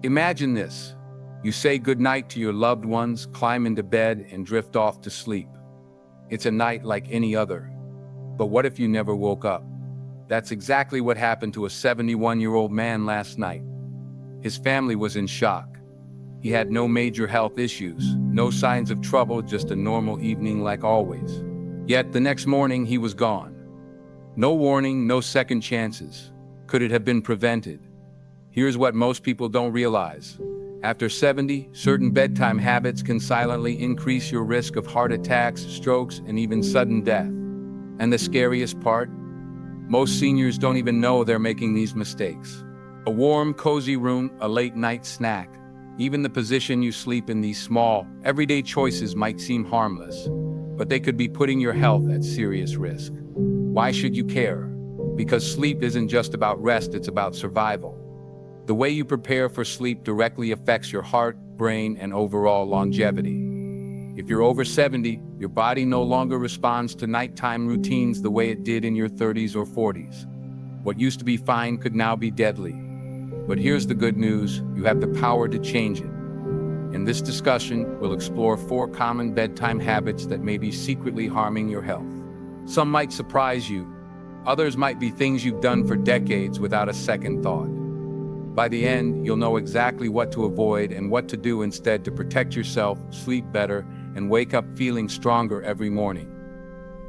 Imagine this. You say goodnight to your loved ones, climb into bed, and drift off to sleep. It's a night like any other. But what if you never woke up? That's exactly what happened to a 71-year-old man last night. His family was in shock. He had no major health issues, no signs of trouble, just a normal evening like always. Yet the next morning he was gone. No warning, no second chances. Could it have been prevented? Here's what most people don't realize. After 70, certain bedtime habits can silently increase your risk of heart attacks, strokes, and even sudden death. And the scariest part? Most seniors don't even know they're making these mistakes. A warm, cozy room, a late-night snack, even the position you sleep in, these small, everyday choices might seem harmless, but they could be putting your health at serious risk. Why should you care? Because sleep isn't just about rest, it's about survival. The way you prepare for sleep directly affects your heart, brain, and overall longevity. If you're over 70, your body no longer responds to nighttime routines the way it did in your 30s or 40s. What used to be fine could now be deadly. But here's the good news, you have the power to change it. In this discussion, we'll explore 4 common bedtime habits that may be secretly harming your health. Some might surprise you. Others might be things you've done for decades without a second thought. By the end, you'll know exactly what to avoid and what to do instead to protect yourself, sleep better, and wake up feeling stronger every morning.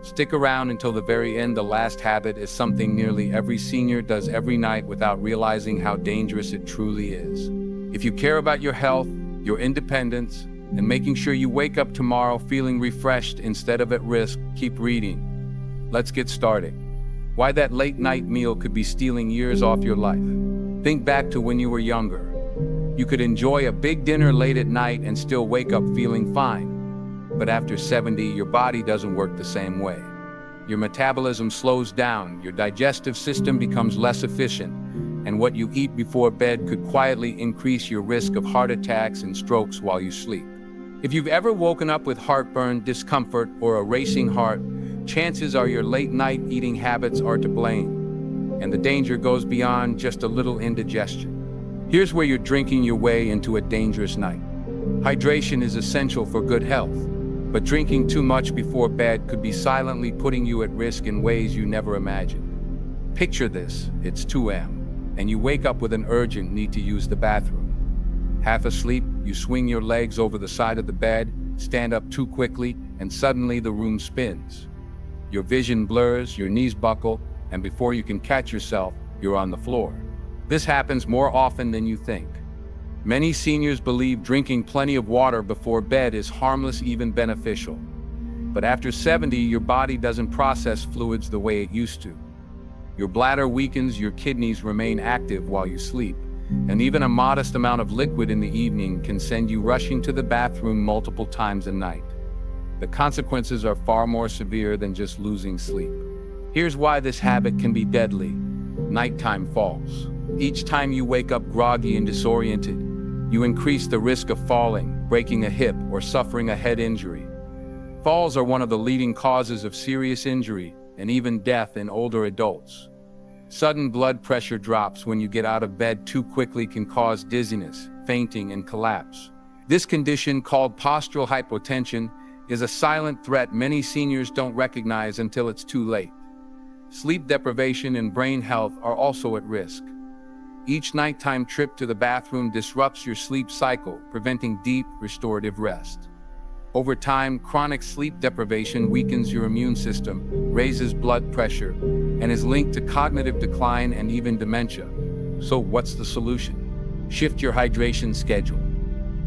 Stick around until the very end. The last habit is something nearly every senior does every night without realizing how dangerous it truly is. If you care about your health, your independence, and making sure you wake up tomorrow feeling refreshed instead of at risk, keep reading. Let's get started. Why that late night meal could be stealing years off your life. Think back to when you were younger. You could enjoy a big dinner late at night and still wake up feeling fine. But after 70, your body doesn't work the same way. Your metabolism slows down, your digestive system becomes less efficient, and what you eat before bed could quietly increase your risk of heart attacks and strokes while you sleep. If you've ever woken up with heartburn, discomfort, or a racing heart, chances are your late-night eating habits are to blame. And the danger goes beyond just a little indigestion. Here's where you're drinking your way into a dangerous night. Hydration is essential for good health, but drinking too much before bed could be silently putting you at risk in ways you never imagined. Picture this, it's 2 a.m., and you wake up with an urgent need to use the bathroom. Half asleep, you swing your legs over the side of the bed, stand up too quickly, and suddenly the room spins. Your vision blurs, your knees buckle, and before you can catch yourself, you're on the floor. This happens more often than you think. Many seniors believe drinking plenty of water before bed is harmless, even beneficial. But after 70, your body doesn't process fluids the way it used to. Your bladder weakens, your kidneys remain active while you sleep, and even a modest amount of liquid in the evening can send you rushing to the bathroom multiple times a night. The consequences are far more severe than just losing sleep. Here's why this habit can be deadly. Nighttime falls. Each time you wake up groggy and disoriented, you increase the risk of falling, breaking a hip, or suffering a head injury. Falls are one of the leading causes of serious injury and even death in older adults. Sudden blood pressure drops when you get out of bed too quickly can cause dizziness, fainting, and collapse. This condition, called postural hypotension, is a silent threat many seniors don't recognize until it's too late. Sleep deprivation and brain health are also at risk. Each nighttime trip to the bathroom disrupts your sleep cycle, preventing deep, restorative rest. Over time, chronic sleep deprivation weakens your immune system, raises blood pressure, and is linked to cognitive decline and even dementia. So what's the solution? Shift your hydration schedule.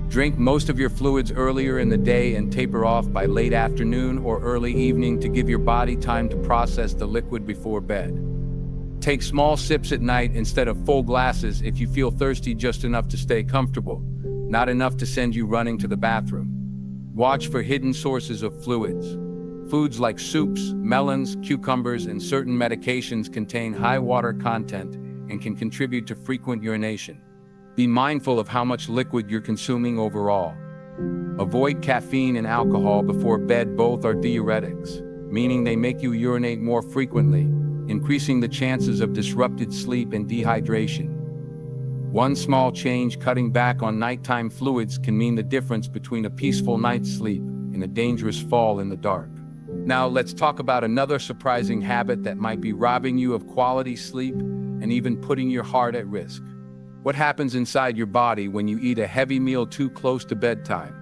Drink most of your fluids earlier in the day and taper off by late afternoon or early evening to give your body time to process the liquid before bed. Take small sips at night instead of full glasses if you feel thirsty, just enough to stay comfortable, not enough to send you running to the bathroom. Watch for hidden sources of fluids. Foods like soups, melons, cucumbers, and certain medications contain high water content and can contribute to frequent urination. Be mindful of how much liquid you're consuming overall. Avoid caffeine and alcohol before bed. Both are diuretics, meaning they make you urinate more frequently, increasing the chances of disrupted sleep and dehydration. One small change, cutting back on nighttime fluids, can mean the difference between a peaceful night's sleep and a dangerous fall in the dark. Now let's talk about another surprising habit that might be robbing you of quality sleep and even putting your heart at risk. What happens inside your body when you eat a heavy meal too close to bedtime?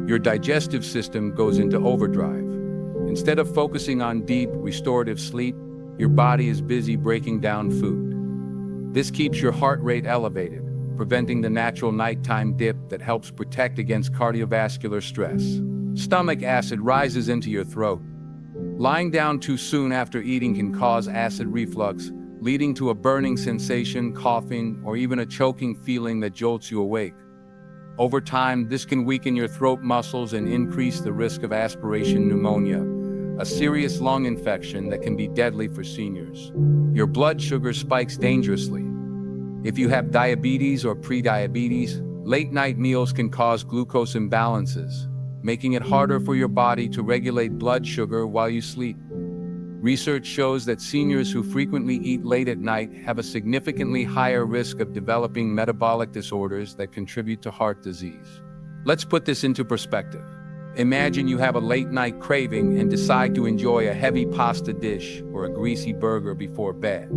Your digestive system goes into overdrive. Instead of focusing on deep, restorative sleep, your body is busy breaking down food. This keeps your heart rate elevated, preventing the natural nighttime dip that helps protect against cardiovascular stress. Stomach acid rises into your throat. Lying down too soon after eating can cause acid reflux, leading to a burning sensation, coughing, or even a choking feeling that jolts you awake. Over time, this can weaken your throat muscles and increase the risk of aspiration pneumonia, a serious lung infection that can be deadly for seniors. Your blood sugar spikes dangerously. If you have diabetes or prediabetes, late-night meals can cause glucose imbalances, making it harder for your body to regulate blood sugar while you sleep. Research shows that seniors who frequently eat late at night have a significantly higher risk of developing metabolic disorders that contribute to heart disease. Let's put this into perspective. Imagine you have a late-night craving and decide to enjoy a heavy pasta dish or a greasy burger before bed.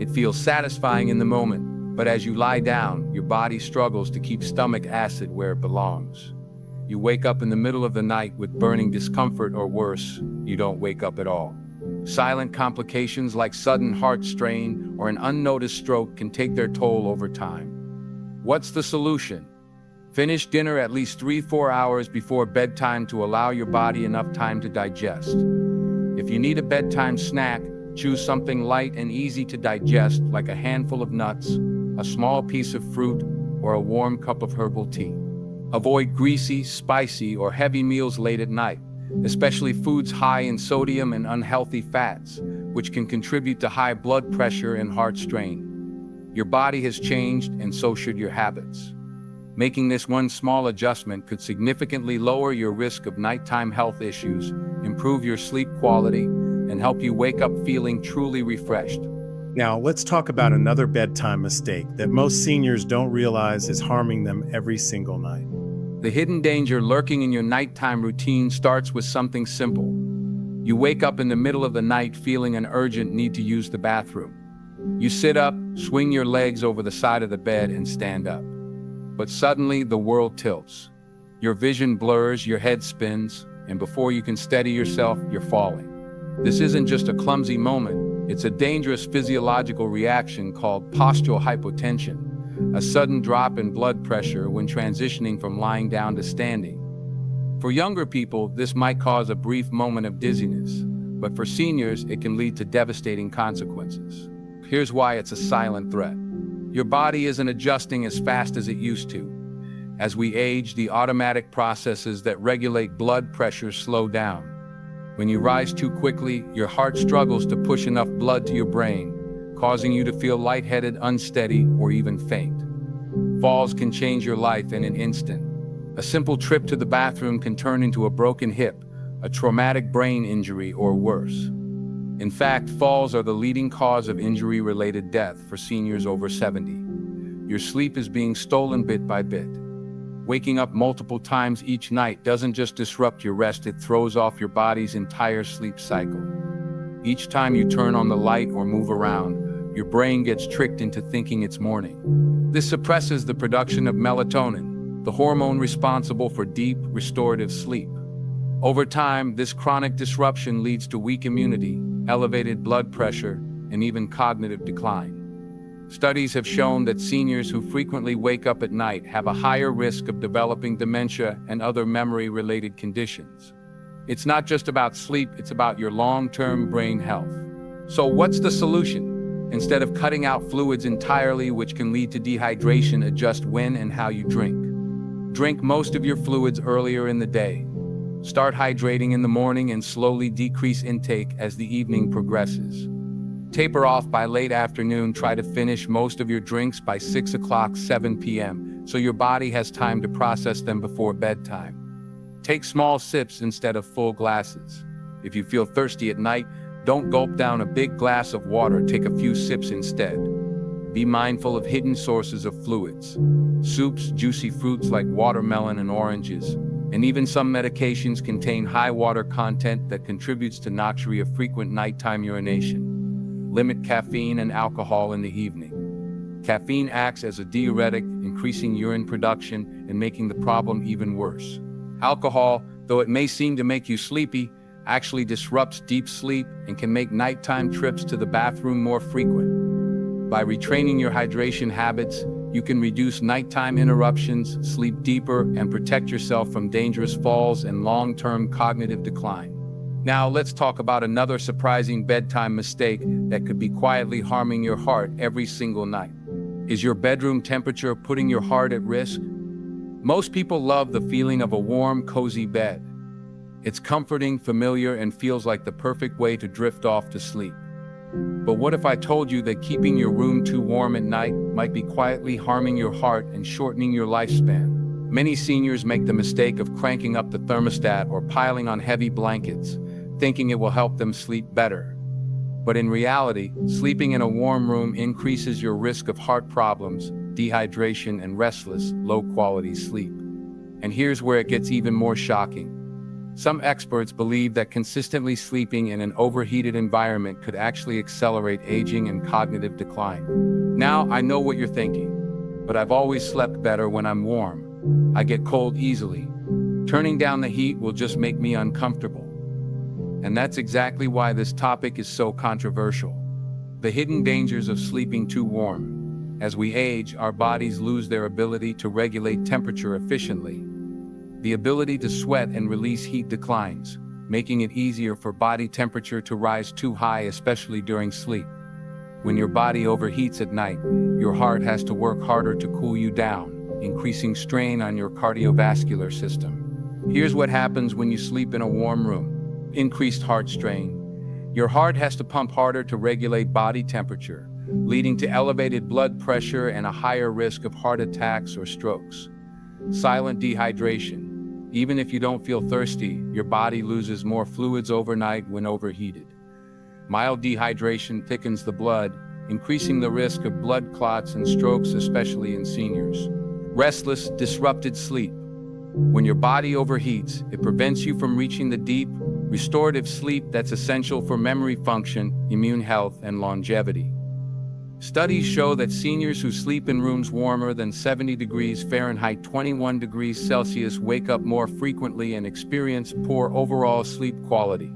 It feels satisfying in the moment, but as you lie down, your body struggles to keep stomach acid where it belongs. You wake up in the middle of the night with burning discomfort, or worse, you don't wake up at all. Silent complications like sudden heart strain or an unnoticed stroke can take their toll over time. What's the solution? Finish dinner at least 3-4 hours before bedtime to allow your body enough time to digest. If you need a bedtime snack, choose something light and easy to digest, like a handful of nuts, a small piece of fruit, or a warm cup of herbal tea. Avoid greasy, spicy, or heavy meals late at night, especially foods high in sodium and unhealthy fats, which can contribute to high blood pressure and heart strain. Your body has changed, and so should your habits. Making this one small adjustment could significantly lower your risk of nighttime health issues, improve your sleep quality, and help you wake up feeling truly refreshed. Now, let's talk about another bedtime mistake that most seniors don't realize is harming them every single night. The hidden danger lurking in your nighttime routine starts with something simple. You wake up in the middle of the night feeling an urgent need to use the bathroom. You sit up, swing your legs over the side of the bed, and stand up. But suddenly, the world tilts. Your vision blurs, your head spins, and before you can steady yourself, you're falling. This isn't just a clumsy moment, it's a dangerous physiological reaction called postural hypotension, a sudden drop in blood pressure when transitioning from lying down to standing. For younger people, this might cause a brief moment of dizziness, but for seniors, it can lead to devastating consequences. Here's why it's a silent threat. Your body isn't adjusting as fast as it used to. As we age, the automatic processes that regulate blood pressure slow down. When you rise too quickly, your heart struggles to push enough blood to your brain, causing you to feel lightheaded, unsteady, or even faint. Falls can change your life in an instant. A simple trip to the bathroom can turn into a broken hip, a traumatic brain injury, or worse. In fact, falls are the leading cause of injury-related death for seniors over 70. Your sleep is being stolen bit by bit. Waking up multiple times each night doesn't just disrupt your rest, it throws off your body's entire sleep cycle. Each time you turn on the light or move around, your brain gets tricked into thinking it's morning. This suppresses the production of melatonin, the hormone responsible for deep, restorative sleep. Over time, this chronic disruption leads to weak immunity, elevated blood pressure, and even cognitive decline. Studies have shown that seniors who frequently wake up at night have a higher risk of developing dementia and other memory-related conditions. It's not just about sleep, it's about your long-term brain health. So what's the solution? Instead of cutting out fluids entirely, which can lead to dehydration, adjust when and how you drink. Drink most of your fluids earlier in the day. Start hydrating in the morning and slowly decrease intake as the evening progresses. Taper off by late afternoon. Try to finish most of your drinks by 6 o'clock, 7 p.m., so your body has time to process them before bedtime. Take small sips instead of full glasses. If you feel thirsty at night, don't gulp down a big glass of water, take a few sips instead. Be mindful of hidden sources of fluids. Soups, juicy fruits like watermelon and oranges, and even some medications contain high water content that contributes to nausea of frequent nighttime urination. Limit caffeine and alcohol in the evening. Caffeine acts as a diuretic, increasing urine production and making the problem even worse. Alcohol, though it may seem to make you sleepy, actually disrupts deep sleep and can make nighttime trips to the bathroom more frequent. By retraining your hydration habits, you can reduce nighttime interruptions, sleep deeper, and protect yourself from dangerous falls and long-term cognitive decline. Now, let's talk about another surprising bedtime mistake that could be quietly harming your heart every single night. Is your bedroom temperature putting your heart at risk? Most people love the feeling of a warm, cozy bed. It's comforting, familiar, and feels like the perfect way to drift off to sleep. But what if I told you that keeping your room too warm at night might be quietly harming your heart and shortening your lifespan? Many seniors make the mistake of cranking up the thermostat or piling on heavy blankets, thinking it will help them sleep better. But in reality, sleeping in a warm room increases your risk of heart problems, dehydration, and restless, low-quality sleep. And here's where it gets even more shocking. Some experts believe that consistently sleeping in an overheated environment could actually accelerate aging and cognitive decline. Now, I know what you're thinking, but I've always slept better when I'm warm. I get cold easily. Turning down the heat will just make me uncomfortable. And that's exactly why this topic is so controversial. The hidden dangers of sleeping too warm. As we age, our bodies lose their ability to regulate temperature efficiently. The ability to sweat and release heat declines, making it easier for body temperature to rise too high, especially during sleep. When your body overheats at night, your heart has to work harder to cool you down, increasing strain on your cardiovascular system. Here's what happens when you sleep in a warm room. Increased heart strain. Your heart has to pump harder to regulate body temperature, leading to elevated blood pressure and a higher risk of heart attacks or strokes. Silent dehydration. Even if you don't feel thirsty, your body loses more fluids overnight when overheated. Mild dehydration thickens the blood, increasing the risk of blood clots and strokes, especially in seniors. Restless, disrupted sleep. When your body overheats, it prevents you from reaching the deep, restorative sleep that's essential for memory function, immune health, and longevity. Studies show that seniors who sleep in rooms warmer than 70 degrees Fahrenheit, 21 degrees Celsius, wake up more frequently and experience poor overall sleep quality.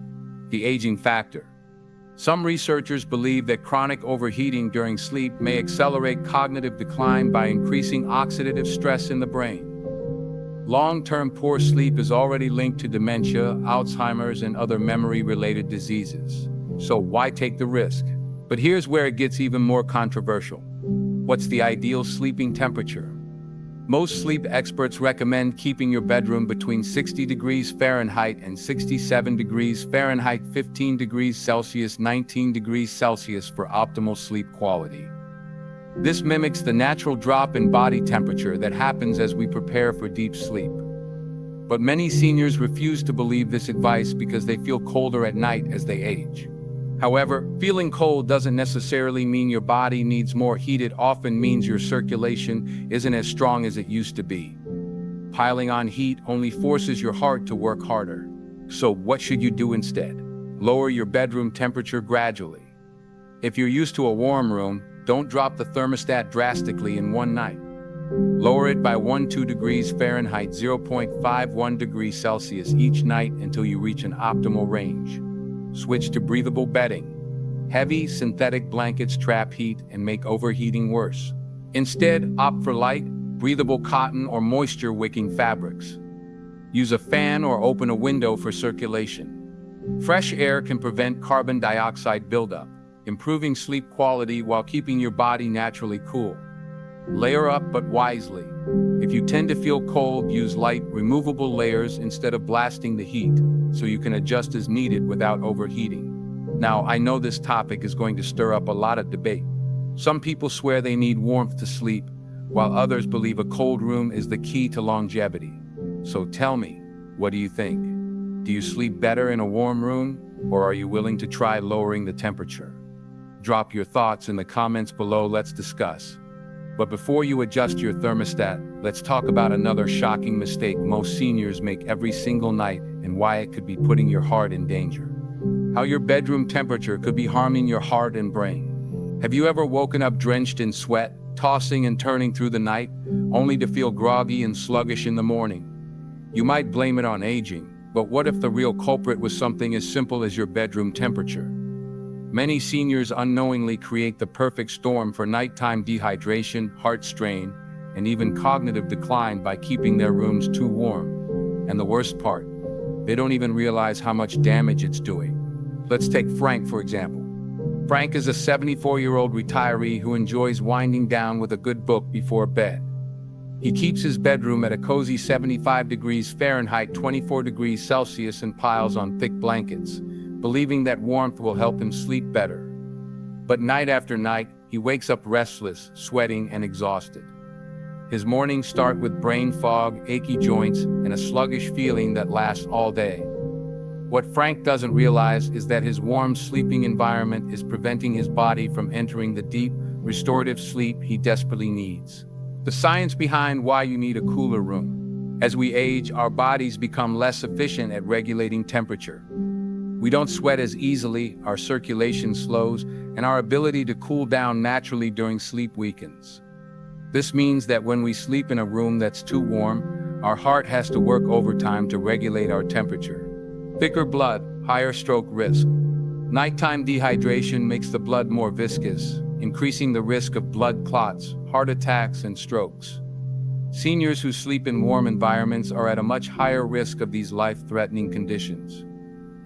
The aging factor. Some researchers believe that chronic overheating during sleep may accelerate cognitive decline by increasing oxidative stress in the brain. Long-term poor sleep is already linked to dementia, Alzheimer's, and other memory-related diseases. So why take the risk? But here's where it gets even more controversial. What's the ideal sleeping temperature? Most sleep experts recommend keeping your bedroom between 60 degrees Fahrenheit and 67 degrees Fahrenheit, 15 degrees Celsius, 19 degrees Celsius for optimal sleep quality. This mimics the natural drop in body temperature that happens as we prepare for deep sleep. But many seniors refuse to believe this advice because they feel colder at night as they age. However, feeling cold doesn't necessarily mean your body needs more heat. It often means your circulation isn't as strong as it used to be. Piling on heat only forces your heart to work harder. So what should you do instead? Lower your bedroom temperature gradually. If you're used to a warm room, don't drop the thermostat drastically in one night. Lower it by 1-2 degrees Fahrenheit, 0.51 degrees Celsius each night until you reach an optimal range. Switch to breathable bedding. Heavy synthetic blankets trap heat and make overheating worse. Instead, opt for light, breathable cotton or moisture-wicking fabrics. Use a fan or open a window for circulation. Fresh air can prevent carbon dioxide buildup, improving sleep quality while keeping your body naturally cool. Layer up but wisely. If you tend to feel cold, use light, removable layers instead of blasting the heat, so you can adjust as needed without overheating. Now, I know this topic is going to stir up a lot of debate. Some people swear they need warmth to sleep, while others believe a cold room is the key to longevity. So tell me, what do you think? Do you sleep better in a warm room, or are you willing to try lowering the temperature? Drop your thoughts in the comments below, let's discuss. But before you adjust your thermostat, let's talk about another shocking mistake most seniors make every single night and why it could be putting your heart in danger. How your bedroom temperature could be harming your heart and brain. Have you ever woken up drenched in sweat, tossing and turning through the night, only to feel groggy and sluggish in the morning? You might blame it on aging, but what if the real culprit was something as simple as your bedroom temperature? Many seniors unknowingly create the perfect storm for nighttime dehydration, heart strain, and even cognitive decline by keeping their rooms too warm. And the worst part, they don't even realize how much damage it's doing. Let's take Frank, for example. Frank is a 74-year-old retiree who enjoys winding down with a good book before bed. He keeps his bedroom at a cozy 75 degrees Fahrenheit, 24 degrees Celsius, and piles on thick blankets, believing that warmth will help him sleep better. But night after night, he wakes up restless, sweating, and exhausted. His mornings start with brain fog, achy joints, and a sluggish feeling that lasts all day. What Frank doesn't realize is that his warm sleeping environment is preventing his body from entering the deep, restorative sleep he desperately needs. The science behind why you need a cooler room. As we age, our bodies become less efficient at regulating temperature. We don't sweat as easily, our circulation slows, and our ability to cool down naturally during sleep weakens. This means that when we sleep in a room that's too warm, our heart has to work overtime to regulate our temperature. Thicker blood, higher stroke risk. Nighttime dehydration makes the blood more viscous, increasing the risk of blood clots, heart attacks, and strokes. Seniors who sleep in warm environments are at a much higher risk of these life-threatening conditions.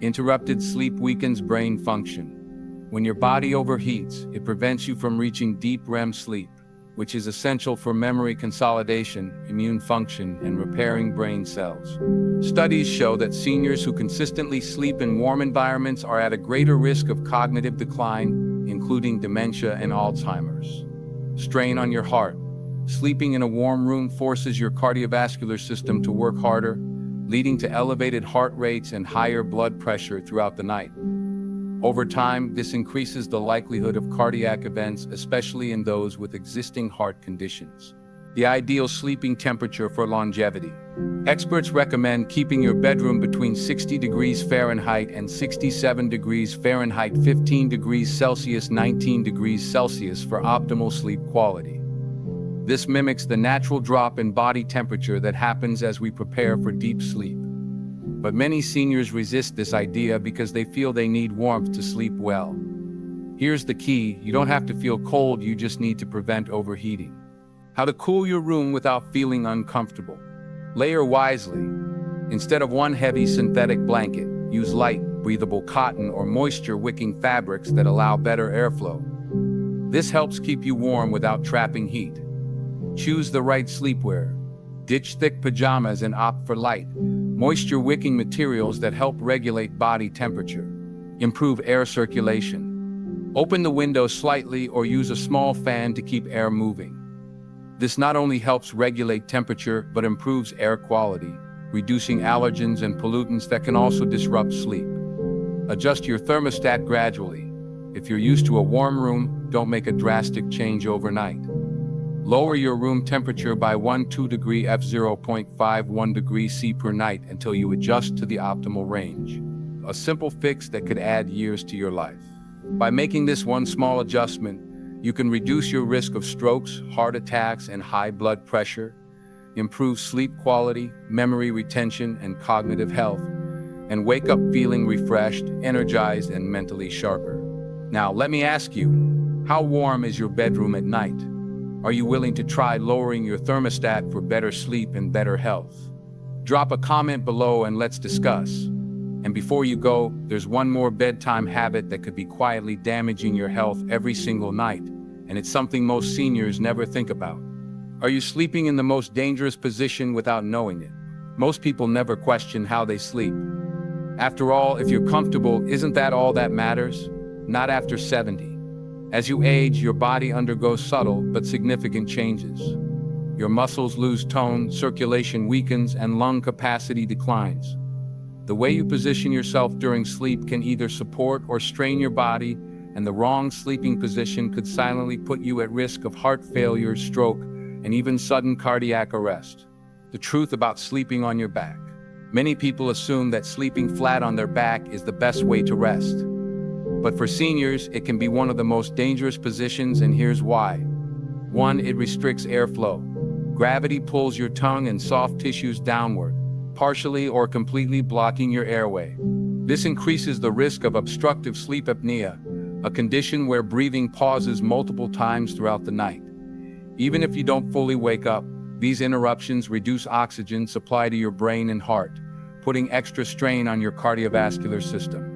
Interrupted sleep weakens brain function. When your body overheats, it prevents you from reaching deep REM sleep, which is essential for memory consolidation, immune function, and repairing brain cells. Studies show that seniors who consistently sleep in warm environments are at a greater risk of cognitive decline, including dementia and Alzheimer's. Strain on your heart. Sleeping in a warm room forces your cardiovascular system to work harder, leading to elevated heart rates and higher blood pressure throughout the night. Over time, this increases the likelihood of cardiac events, especially in those with existing heart conditions. The ideal sleeping temperature for longevity. Experts recommend keeping your bedroom between 60 degrees Fahrenheit and 67 degrees Fahrenheit, 15 degrees Celsius, 19 degrees Celsius for optimal sleep quality. This mimics the natural drop in body temperature that happens as we prepare for deep sleep. But many seniors resist this idea because they feel they need warmth to sleep well. Here's the key: you don't have to feel cold, you just need to prevent overheating. How to cool your room without feeling uncomfortable. Layer wisely. Instead of one heavy synthetic blanket, use light, breathable cotton or moisture-wicking fabrics that allow better airflow. This helps keep you warm without trapping heat. Choose the right sleepwear. Ditch thick pajamas and opt for light, moisture-wicking materials that help regulate body temperature. Improve air circulation. Open the window slightly or use a small fan to keep air moving. This not only helps regulate temperature, but improves air quality, reducing allergens and pollutants that can also disrupt sleep. Adjust your thermostat gradually. If you're used to a warm room, don't make a drastic change overnight. Lower your room temperature by 1-2 degree F 0.51 degrees C per night until you adjust to the optimal range. A simple fix that could add years to your life. By making this one small adjustment, you can reduce your risk of strokes, heart attacks, and high blood pressure, improve sleep quality, memory retention, and cognitive health, and wake up feeling refreshed, energized, and mentally sharper. Now, let me ask you, how warm is your bedroom at night? Are you willing to try lowering your thermostat for better sleep and better health? Drop a comment below and let's discuss. And before you go, there's one more bedtime habit that could be quietly damaging your health every single night, and it's something most seniors never think about. Are you sleeping in the most dangerous position without knowing it? Most people never question how they sleep. After all, if you're comfortable, isn't that all that matters? Not after 70. As you age, your body undergoes subtle but significant changes. Your muscles lose tone, circulation weakens, and lung capacity declines. The way you position yourself during sleep can either support or strain your body, and the wrong sleeping position could silently put you at risk of heart failure, stroke, and even sudden cardiac arrest. The truth about sleeping on your back. Many people assume that sleeping flat on their back is the best way to rest. But for seniors, it can be one of the most dangerous positions, and here's why. 1. It restricts airflow. Gravity pulls your tongue and soft tissues downward, partially or completely blocking your airway. This increases the risk of obstructive sleep apnea, a condition where breathing pauses multiple times throughout the night. Even if you don't fully wake up, these interruptions reduce oxygen supply to your brain and heart, putting extra strain on your cardiovascular system.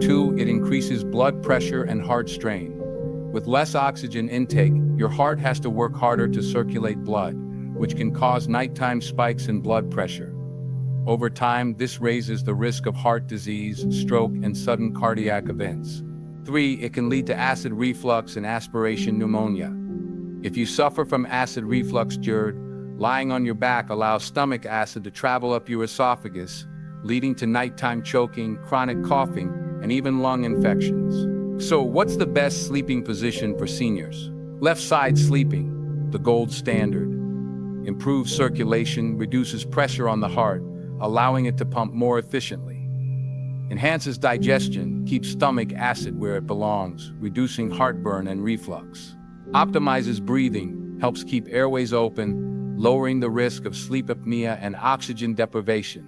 2. It increases blood pressure and heart strain. With less oxygen intake, your heart has to work harder to circulate blood, which can cause nighttime spikes in blood pressure. Over time, this raises the risk of heart disease, stroke, and sudden cardiac events. 3. It can lead to acid reflux and aspiration pneumonia. If you suffer from acid reflux GERD, lying on your back allows stomach acid to travel up your esophagus, leading to nighttime choking, chronic coughing, and even lung infections. So, what's the best sleeping position for seniors? Left side sleeping, the gold standard. Improves circulation, reduces pressure on the heart, allowing it to pump more efficiently. Enhances digestion, keeps stomach acid where it belongs, reducing heartburn and reflux. Optimizes breathing, helps keep airways open, lowering the risk of sleep apnea and oxygen deprivation.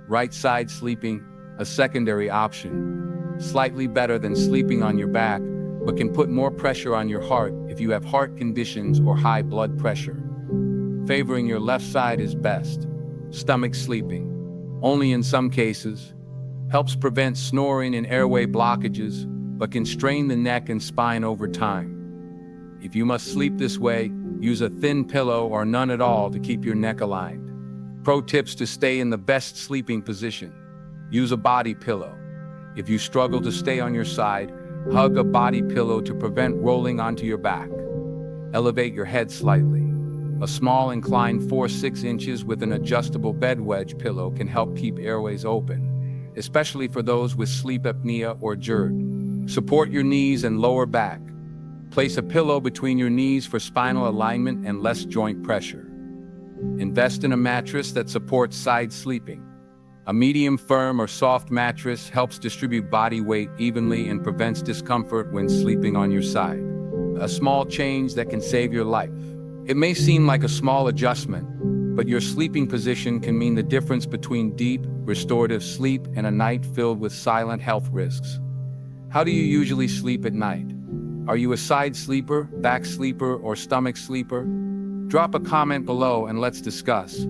Right side sleeping, a secondary option. Slightly better than sleeping on your back, but can put more pressure on your heart if you have heart conditions or high blood pressure. Favoring your left side is best. Stomach sleeping, only in some cases, helps prevent snoring and airway blockages, but can strain the neck and spine over time. If you must sleep this way, use a thin pillow or none at all to keep your neck aligned. Pro tips to stay in the best sleeping position. Use a body pillow. If you struggle to stay on your side, hug a body pillow to prevent rolling onto your back. Elevate your head slightly. A small incline 4-6 inches with an adjustable bed wedge pillow can help keep airways open, especially for those with sleep apnea or GERD. Support your knees and lower back. Place a pillow between your knees for spinal alignment and less joint pressure. Invest in a mattress that supports side sleeping. A medium firm or soft mattress helps distribute body weight evenly and prevents discomfort when sleeping on your side. A small change that can save your life. It may seem like a small adjustment, but your sleeping position can mean the difference between deep, restorative sleep and a night filled with silent health risks. How do you usually sleep at night? Are you a side sleeper, back sleeper, or stomach sleeper? Drop a comment below and let's discuss.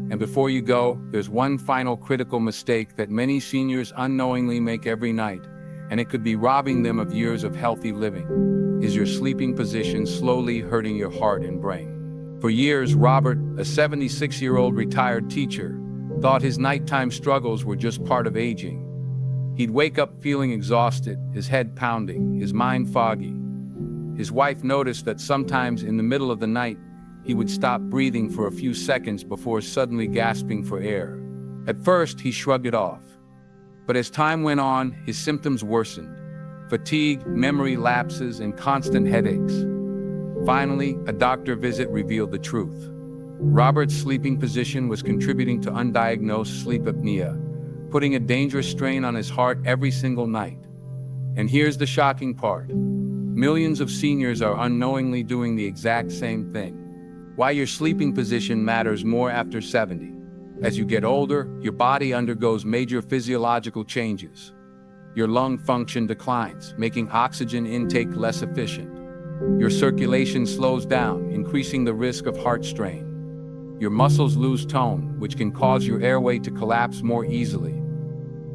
And before you go, there's one final critical mistake that many seniors unknowingly make every night, and it could be robbing them of years of healthy living. Is your sleeping position slowly hurting your heart and brain? For years, Robert, a 76-year-old retired teacher, thought his nighttime struggles were just part of aging. He'd wake up feeling exhausted, his head pounding, his mind foggy. His wife noticed that sometimes in the middle of the night, he would stop breathing for a few seconds before suddenly gasping for air. At first, he shrugged it off. But as time went on, his symptoms worsened. Fatigue, memory lapses, and constant headaches. Finally, a doctor visit revealed the truth. Robert's sleeping position was contributing to undiagnosed sleep apnea, putting a dangerous strain on his heart every single night. And here's the shocking part. Millions of seniors are unknowingly doing the exact same thing. Why your sleeping position matters more after 70. As you get older, your body undergoes major physiological changes. Your lung function declines, making oxygen intake less efficient. Your circulation slows down, increasing the risk of heart strain. Your muscles lose tone, which can cause your airway to collapse more easily.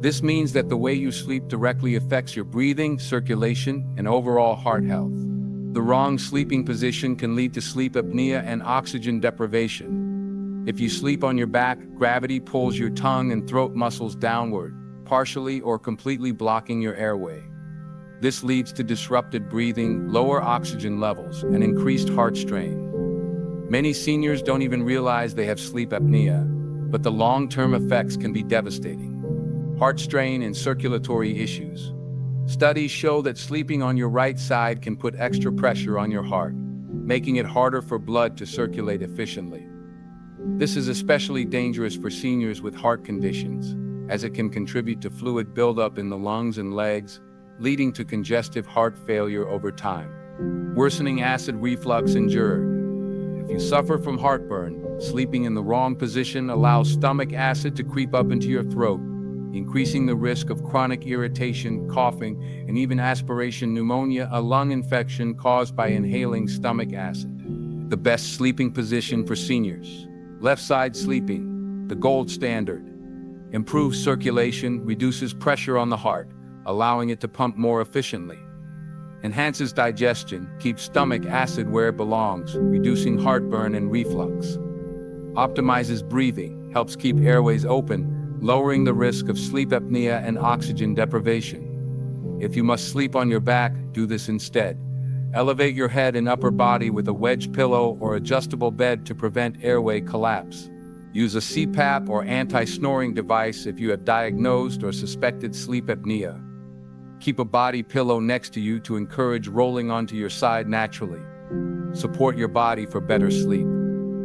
This means that the way you sleep directly affects your breathing, circulation, and overall heart health. The wrong sleeping position can lead to sleep apnea and oxygen deprivation. If you sleep on your back, gravity pulls your tongue and throat muscles downward, partially or completely blocking your airway. This leads to disrupted breathing, lower oxygen levels, and increased heart strain. Many seniors don't even realize they have sleep apnea, but the long-term effects can be devastating. Heart strain and circulatory issues. Studies show that sleeping on your right side can put extra pressure on your heart, making it harder for blood to circulate efficiently. This is especially dangerous for seniors with heart conditions, as it can contribute to fluid buildup in the lungs and legs, leading to congestive heart failure over time. Worsening acid reflux and GERD. If you suffer from heartburn, sleeping in the wrong position allows stomach acid to creep up into your throat, increasing the risk of chronic irritation, coughing, and even aspiration pneumonia, a lung infection caused by inhaling stomach acid. The best sleeping position for seniors. Left side sleeping, the gold standard. Improves circulation, reduces pressure on the heart, allowing it to pump more efficiently. Enhances digestion, keeps stomach acid where it belongs, reducing heartburn and reflux. Optimizes breathing, helps keep airways open, lowering the risk of sleep apnea and oxygen deprivation. If you must sleep on your back, do this instead. Elevate your head and upper body with a wedge pillow or adjustable bed to prevent airway collapse. Use a CPAP or anti-snoring device if you have diagnosed or suspected sleep apnea. Keep a body pillow next to you to encourage rolling onto your side naturally. Support your body for better sleep.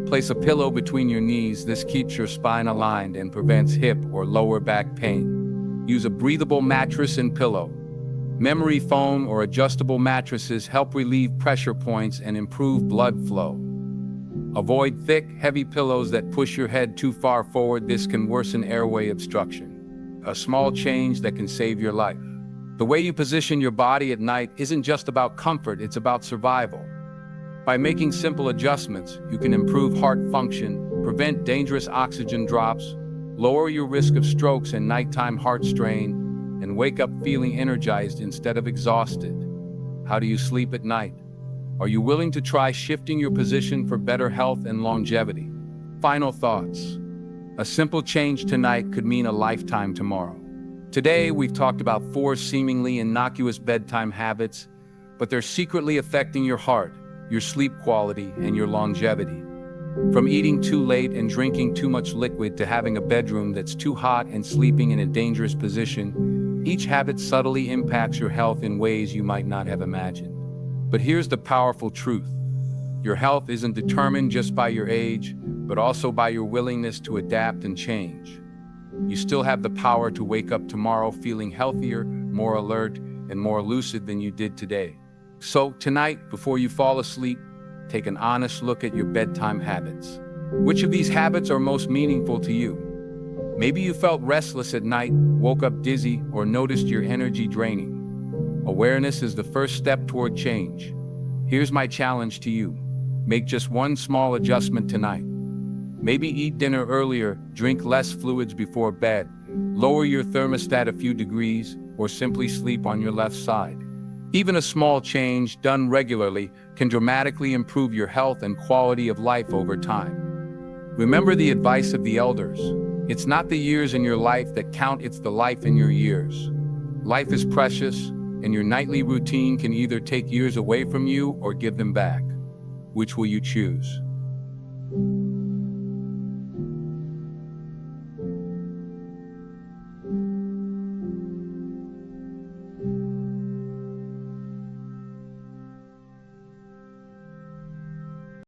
Place a pillow between your knees. This keeps your spine aligned and prevents hip or lower back pain. Use a breathable mattress and pillow. Memory foam or adjustable mattresses help relieve pressure points and improve blood flow. Avoid thick, heavy pillows that push your head too far forward. This can worsen airway obstruction. A small change that can save your life. The way you position your body at night isn't just about comfort, it's about survival. By making simple adjustments, you can improve heart function, prevent dangerous oxygen drops, lower your risk of strokes and nighttime heart strain, and wake up feeling energized instead of exhausted. How do you sleep at night? Are you willing to try shifting your position for better health and longevity? Final thoughts. A simple change tonight could mean a lifetime tomorrow. Today, we've talked about 4 seemingly innocuous bedtime habits, but they're secretly affecting your heart, your sleep quality, and your longevity. From eating too late and drinking too much liquid to having a bedroom that's too hot and sleeping in a dangerous position, each habit subtly impacts your health in ways you might not have imagined. But here's the powerful truth. Your health isn't determined just by your age, but also by your willingness to adapt and change. You still have the power to wake up tomorrow feeling healthier, more alert, and more lucid than you did today. So tonight, before you fall asleep, take an honest look at your bedtime habits. Which of these habits are most meaningful to you? Maybe you felt restless at night, woke up dizzy, or noticed your energy draining. Awareness is the first step toward change. Here's my challenge to you. Make just one small adjustment tonight. Maybe eat dinner earlier, drink less fluids before bed, lower your thermostat a few degrees, or simply sleep on your left side. Even a small change, done regularly, can dramatically improve your health and quality of life over time. Remember the advice of the elders. It's not the years in your life that count, it's the life in your years. Life is precious, and your nightly routine can either take years away from you or give them back. Which will you choose?